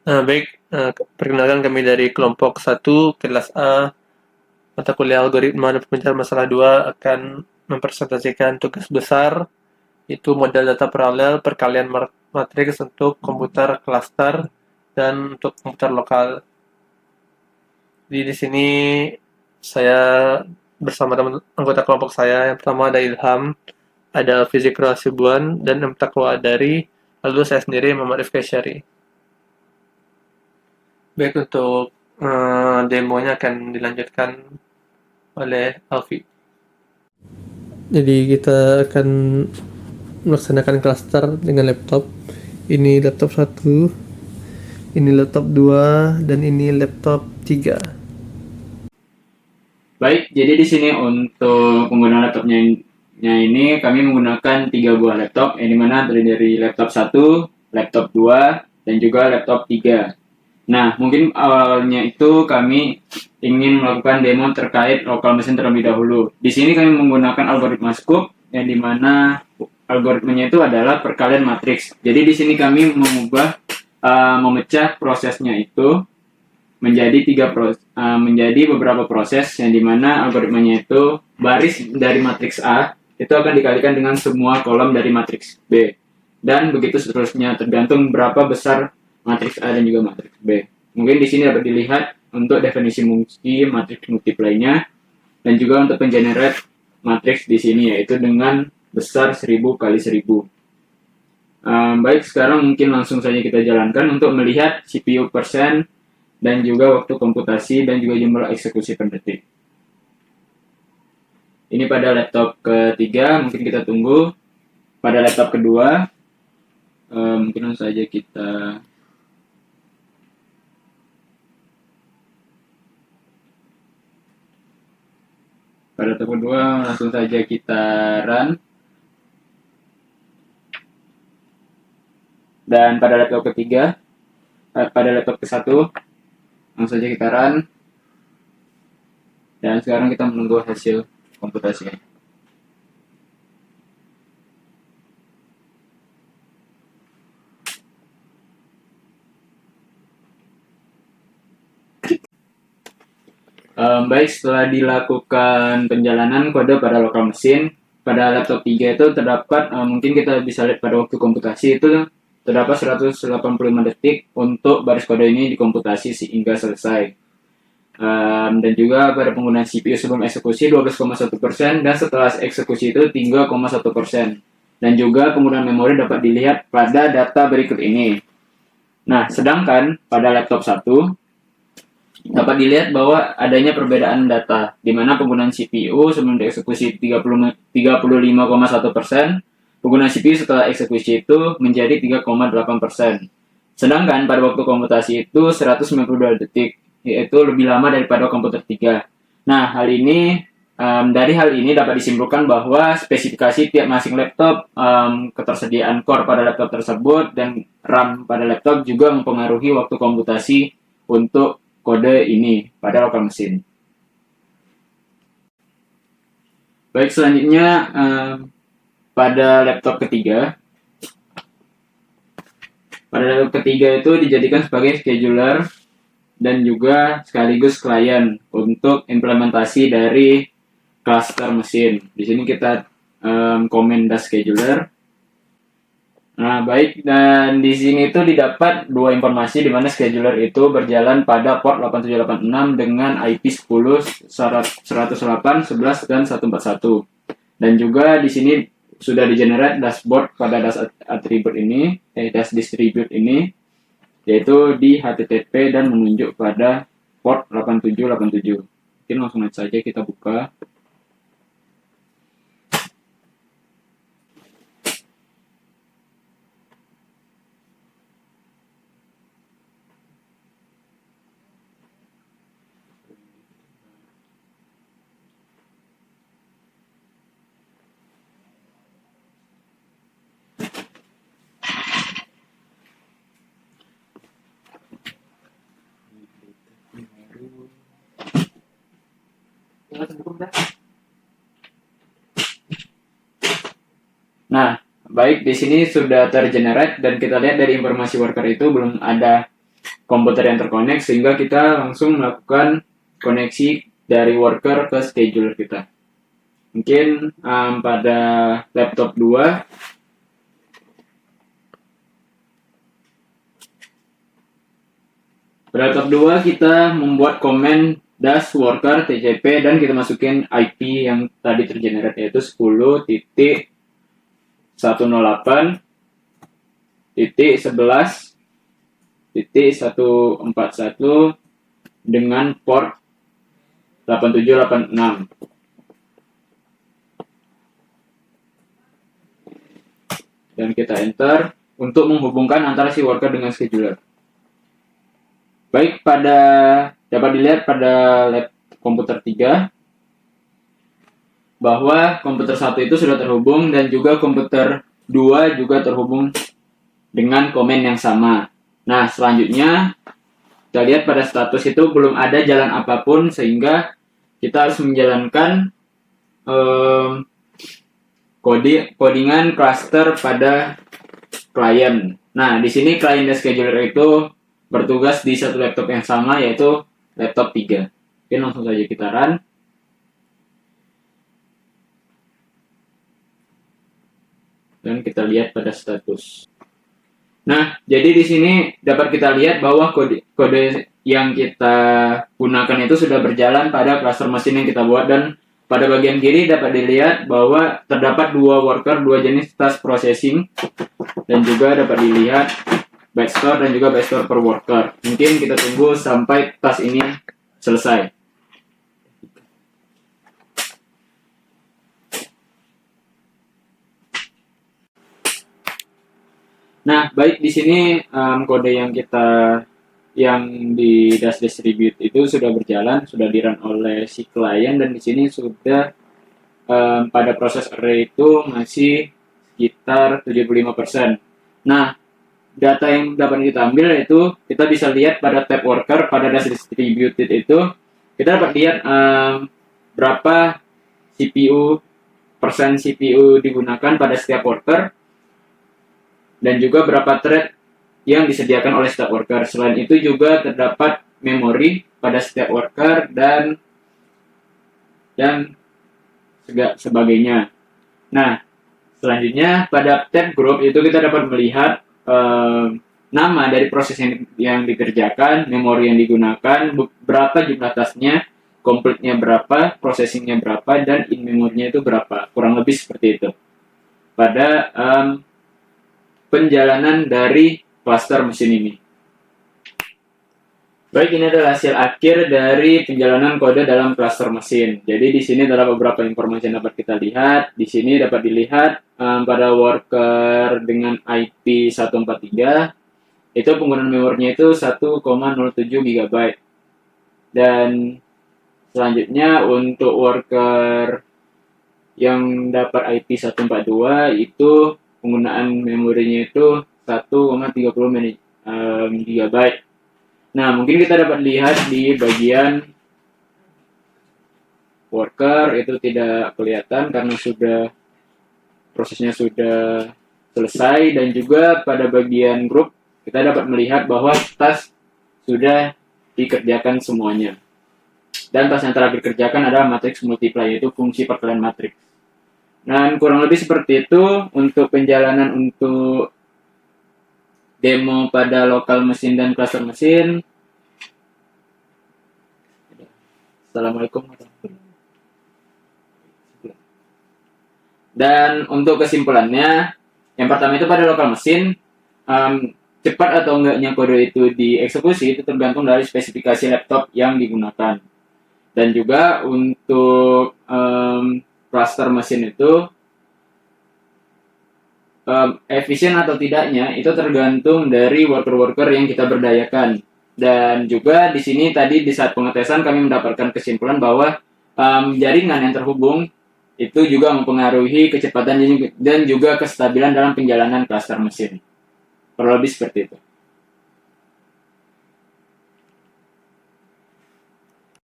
Baik, perkenalkan kami dari kelompok 1, kelas A, mata kuliah algoritma dan pemecahan masalah 2 akan mempresentasikan tugas besar, itu model data paralel, perkalian matriks untuk komputer klaster, dan untuk komputer lokal. Jadi di sini saya bersama teman anggota kelompok saya, yang pertama ada Ilham, ada Fizik Hasibuan, dan yang takwa dari, lalu saya sendiri Muhammad Rifkai Syari. Baik, untuk demonya akan dilanjutkan oleh Alfi. Jadi kita akan melaksanakan klaster dengan laptop. Ini laptop 1, ini laptop 2, dan ini laptop 3. Baik, jadi di sini untuk penggunaan laptopnya ini kami menggunakan 3 buah laptop, yang dimana terdiri dari laptop 1, laptop 2, dan juga laptop 3. Nah, mungkin awalnya itu kami ingin melakukan demo terkait local machine terlebih dahulu. Di sini kami menggunakan algoritma Scoop, yang dimana algoritmanya itu adalah perkalian matriks. Jadi di sini kami memecah prosesnya itu menjadi beberapa proses, yang dimana algoritmanya itu baris dari matriks A itu akan dikalikan dengan semua kolom dari matriks B, dan begitu seterusnya tergantung berapa besar matriks A dan juga matriks B. Mungkin di sini dapat dilihat untuk definisi fungsi matriks multiply-nya, dan juga untuk pengenerate matriks di sini, yaitu dengan besar 1000 kali 1000. Baik, sekarang mungkin langsung saja kita jalankan untuk melihat CPU persen dan juga waktu komputasi dan juga jumlah eksekusi per detik. Ini pada laptop ketiga, mungkin kita tunggu. Pada laptop kedua, mungkin langsung saja kita run. Dan pada laptop ketiga, pada laptop ke-1, langsung saja kita run. Dan sekarang kita menunggu hasil komputasinya. Baik, setelah dilakukan penjalanan kode pada local machine, pada laptop 3 itu terdapat, mungkin kita bisa lihat pada waktu komputasi itu terdapat 185 detik untuk baris kode ini dikomputasi sehingga selesai. Dan juga pada penggunaan CPU sebelum eksekusi 12,1%, dan setelah eksekusi itu 3,1%. Dan juga penggunaan memori dapat dilihat pada data berikut ini. Nah, sedangkan pada laptop 1 dapat dilihat bahwa adanya perbedaan data, di mana penggunaan CPU sebelum dieksekusi 35,1%, penggunaan CPU setelah eksekusi itu menjadi 3,8%. Sedangkan pada waktu komputasi itu 192 detik, yaitu lebih lama daripada komputer 3. Nah, dari hal ini dapat disimpulkan bahwa spesifikasi tiap masing laptop, ketersediaan core pada laptop tersebut, dan RAM pada laptop juga mempengaruhi waktu komputasi untuk kode ini pada local machine. Baik, selanjutnya pada laptop ketiga. Pada laptop ketiga itu dijadikan sebagai scheduler dan juga sekaligus klien untuk implementasi dari cluster mesin. Di sini kita komen das scheduler. Nah, baik, dan di sini itu didapat dua informasi di mana scheduler itu berjalan pada port 8786 dengan IP 10, 108, 11, dan 141. Dan juga di sini sudah di-generate dashboard pada dash attribute ini, dash distribute ini, yaitu di HTTP dan menunjuk pada port 8787. Mungkin langsung saja kita buka. Nah, baik, di sini sudah tergenerate dan kita lihat dari informasi worker itu belum ada komputer yang terkonek sehingga kita langsung melakukan koneksi dari worker ke scheduler kita. Mungkin pada laptop 2 kita membuat komen dash worker tcp dan kita masukin IP yang tadi tergenerate yaitu 10.108.11.141 dengan port 8786. Dan kita enter untuk menghubungkan antara si worker dengan scheduler. Baik, dapat dilihat pada lab komputer 3 bahwa komputer 1 itu sudah terhubung dan juga komputer 2 juga terhubung dengan komen yang sama. Nah, selanjutnya kita lihat pada status itu belum ada jalan apapun sehingga kita harus menjalankan codingan cluster pada klien. Nah, di sini klien dan scheduler itu bertugas di satu laptop yang sama yaitu laptop 3. Oke, langsung saja kita run. Dan kita lihat pada status. Nah, jadi di sini dapat kita lihat bahwa kode yang kita gunakan itu sudah berjalan pada cluster mesin yang kita buat, dan pada bagian kiri dapat dilihat bahwa terdapat 2 worker, 2 jenis task processing, dan juga dapat dilihat byte store dan juga byte store per worker. Mungkin kita tunggu sampai task ini selesai. Nah, baik, di sini kode yang di dash distribute itu sudah berjalan, sudah di-run oleh si klien, dan di sini sudah pada proses array itu masih sekitar 75%. Nah, data yang dapat kita ambil yaitu kita bisa lihat pada tab worker pada dash distributed itu kita dapat lihat berapa persen CPU digunakan pada setiap worker dan juga berapa thread yang disediakan oleh setiap worker. Selain itu juga terdapat memori pada setiap worker dan sebagainya. Nah, selanjutnya pada tab group itu kita dapat melihat nama dari proses yang dikerjakan, memori yang digunakan, berapa jumlah tasknya, complete-nya berapa, processing-nya berapa, dan in memorinya itu berapa. Kurang lebih seperti itu pada penjalanan dari cluster mesin ini. Baik, ini adalah hasil akhir dari penjalanan kode dalam cluster mesin. Jadi di sini adalah beberapa informasi yang dapat kita lihat. Di sini dapat dilihat pada worker dengan IP 143 itu penggunaan memorinya itu 1,07 GB. Dan selanjutnya untuk worker yang dapat IP 142 itu penggunaan memorinya itu 1,30 GB. Nah, mungkin kita dapat lihat di bagian worker itu tidak kelihatan karena prosesnya sudah selesai, dan juga pada bagian grup kita dapat melihat bahwa task sudah dikerjakan semuanya. Dan task yang telah dikerjakan adalah matrix multiply, yaitu fungsi perkalian matriks. Dan kurang lebih seperti itu untuk penjalanan untuk demo pada lokal mesin dan cluster mesin. Assalamualaikum warahmatullahi wabarakatuh. Dan untuk kesimpulannya, yang pertama itu pada lokal mesin, cepat atau enggaknya kode itu dieksekusi itu tergantung dari spesifikasi laptop yang digunakan. Dan juga untuk cluster mesin itu efisien atau tidaknya itu tergantung dari worker-worker yang kita berdayakan. Dan juga di sini tadi di saat pengetesan kami mendapatkan kesimpulan bahwa jaringan yang terhubung itu juga mempengaruhi kecepatan dan juga kestabilan dalam penjalanan cluster mesin. Kurang lebih seperti itu.